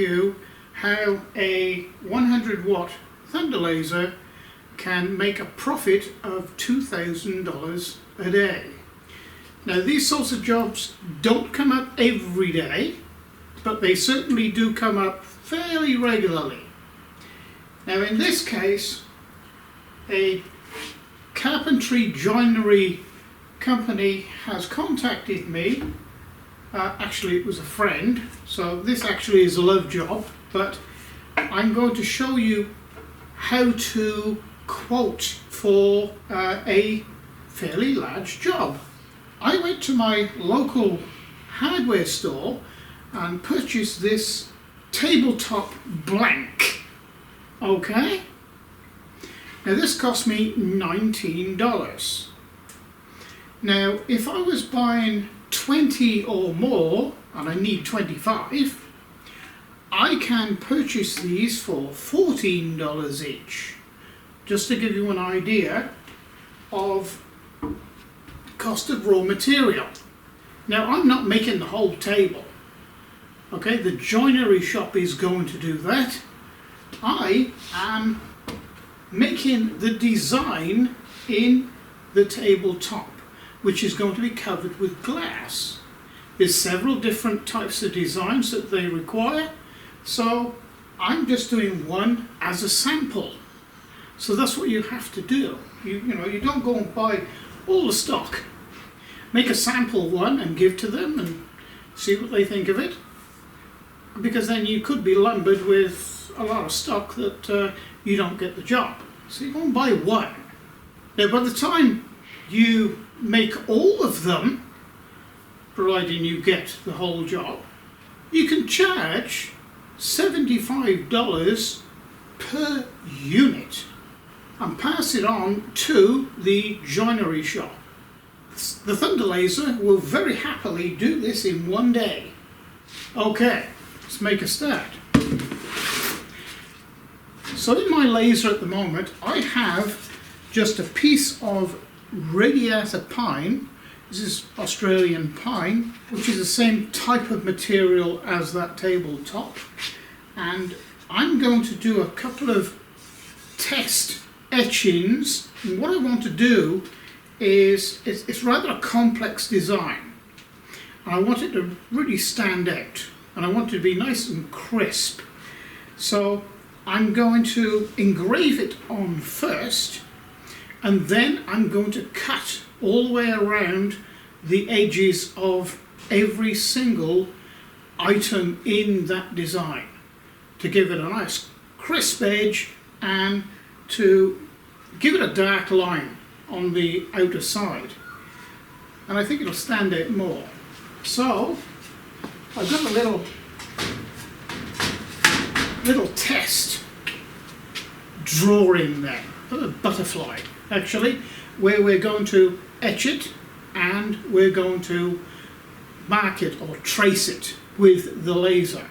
you how a 100 watt thunder laser can make a profit of $2,000 a day. Now these sorts of jobs don't come up every day, but they certainly do come up fairly regularly. Now in this case, a carpentry joinery company has contacted me. Actually it was a friend, so this actually is a love job, but I'm going to show you how to quote for a fairly large job. I went to my local hardware store and purchased this tabletop blank. Okay? Now this cost me $19. Now if I was buying 20 or more, and I need 25, I can purchase these for $14 each. Just to give you an idea of cost of raw material. Now I'm not making the whole table. Okay, the joinery shop is going to do that. I am making the design in the tabletop, which is going to be covered with glass. There's several different types of designs that they require, so I'm just doing one as a sample. So that's what you have to do. You don't go and buy all the stock. Make a sample one and give to them and see what they think of it, because then you could be lumbered with a lot of stock that you don't get the job. So you go and buy one. Now by the time you make all of them, providing you get the whole job, you can charge $75 per unit and pass it on to the joinery shop. The thunder laser will very happily do this in one day. Okay, let's make a start. So in my laser at the moment, I have just a piece of radiata pine. This is Australian pine, which is the same type of material as that tabletop. And I'm going to do a couple of test etchings. And what I want to do is, it's rather a complex design. And I want it to really stand out. And I want it to be nice and crisp. So I'm going to engrave it on first, and then I'm going to cut all the way around the edges of every single item in that design to give it a nice crisp edge and to give it a dark line on the outer side. And I think it'll stand out more. So I've got a little test drawing there, a butterfly actually, where we're going to etch it and we're going to mark it or trace it with the laser.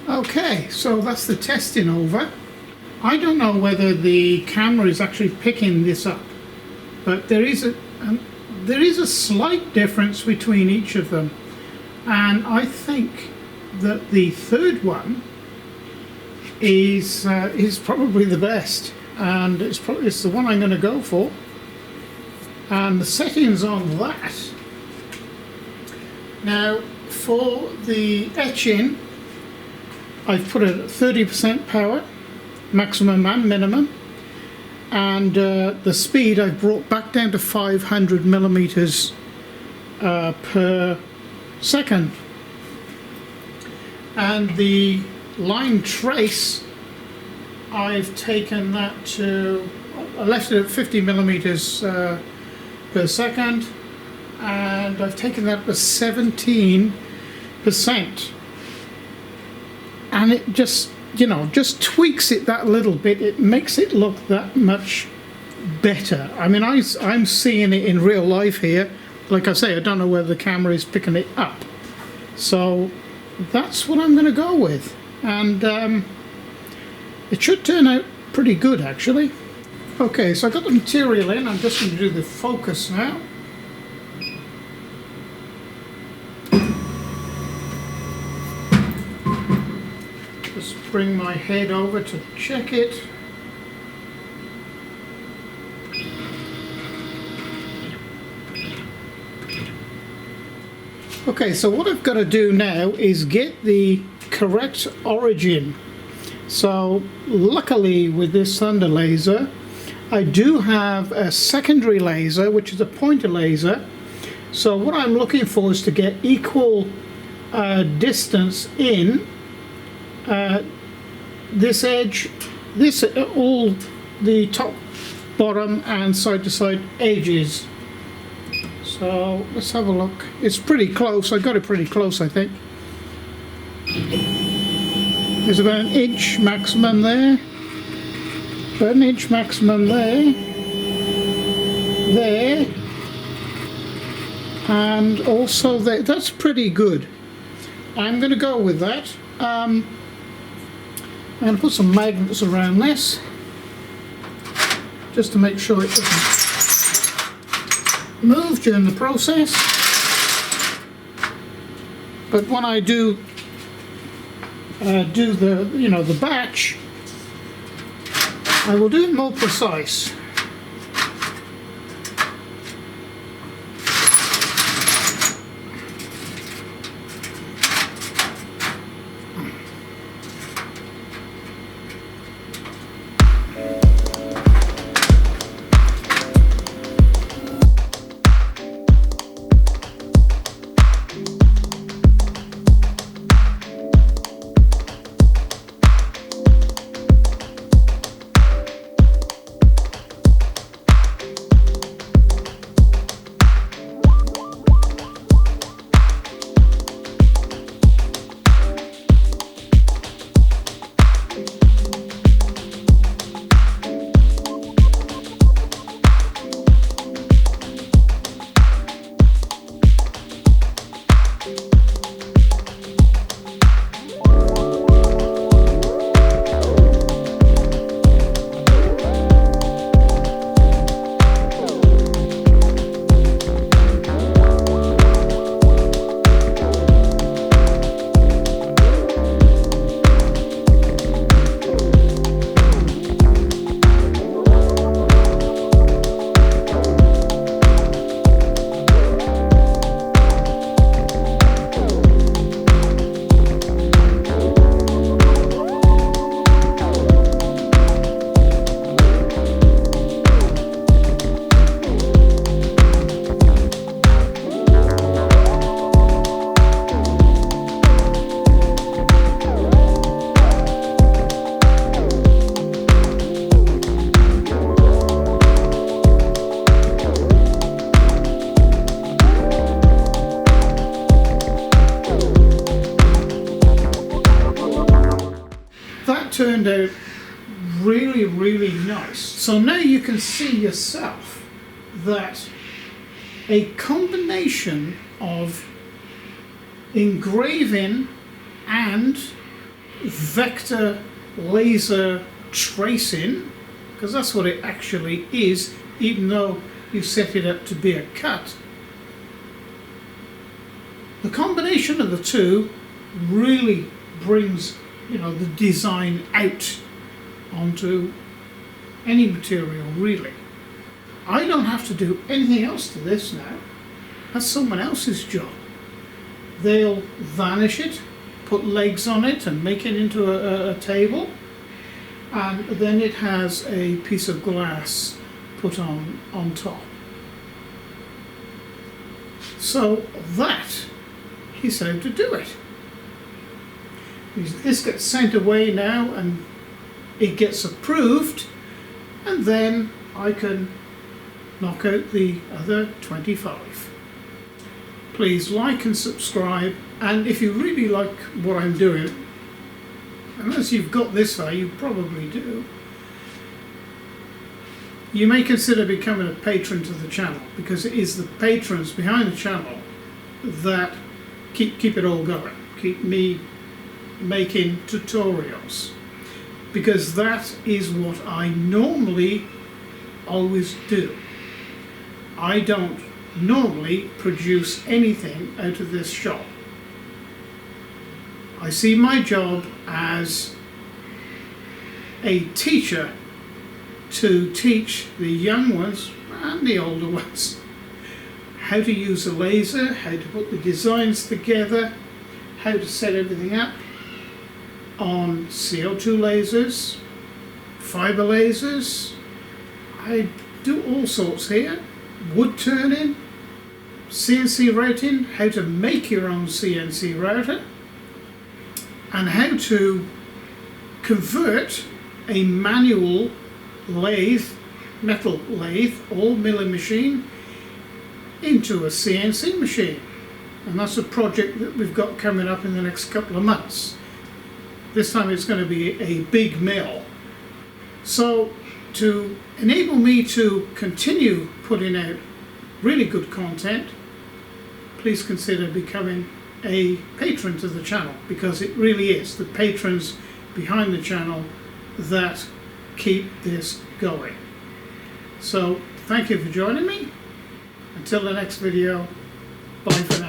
Okay, so that's the testing over. I don't know whether the camera is actually picking this up, but there is a slight difference between each of them, and I think that the third one is probably the best, and it's the one I'm going to go for. And the settings on that. Now for the etching, I've put it at 30% power, maximum and minimum, and the speed I've brought back down to 500 millimeters per second. And the line trace, I've taken that to, I left it at 50 millimeters per second, and I've taken that to 17%. And it just, just tweaks it that little bit. It makes it look that much better. I mean, I'm seeing it in real life here. Like I say, I don't know whether the camera is picking it up. So that's what I'm going to go with. And it should turn out pretty good, actually. Okay, so I got the material in. I'm just going to do the focus now. Just bring my head over to check it. Okay, so what I've got to do now is get the correct origin. So luckily with this Thunder laser, I do have a secondary laser, which is a pointer laser. So what I'm looking for is to get equal distance in this edge, all the top, bottom and side to side edges. So let's have a look. It's pretty close. I got it pretty close, I think. There's about an inch maximum there. About an inch maximum there. There. And also there. That's pretty good. I'm going to go with that. I'm going to put some magnets around this, just to make sure it doesn't move during the process. But when I do the batch, I will do it more precise. Turned out really nice. So now you can see yourself that a combination of engraving and vector laser tracing, because that's what it actually is, even though you set it up to be a cut, the combination of the two really brings the design out onto any material, really. I don't have to do anything else to this now. That's someone else's job. They'll vanish it, put legs on it and make it into a table, and then it has a piece of glass put on top. So that is how to do it. This gets sent away now and it gets approved, and then I can knock out the other 25. Please like and subscribe, and if you really like what I'm doing, unless you've got this far, you probably do, you may consider becoming a patron to the channel, because it is the patrons behind the channel that keep it all going, keep me making tutorials, because that is what I normally always do. I don't normally produce anything out of this shop. I see my job as a teacher to teach the young ones and the older ones how to use a laser, how to put the designs together, how to set everything up on CO2 lasers, fiber lasers. I do all sorts here. Wood turning, CNC routing, how to make your own CNC router, and how to convert a manual lathe, metal lathe, all milling machine, into a CNC machine. And that's a project that we've got coming up in the next couple of months. This time it's going to be a big mill. So to enable me to continue putting out really good content, please consider becoming a patron to the channel, because it really is the patrons behind the channel that keep this going. So thank you for joining me. Until the next video, bye for now.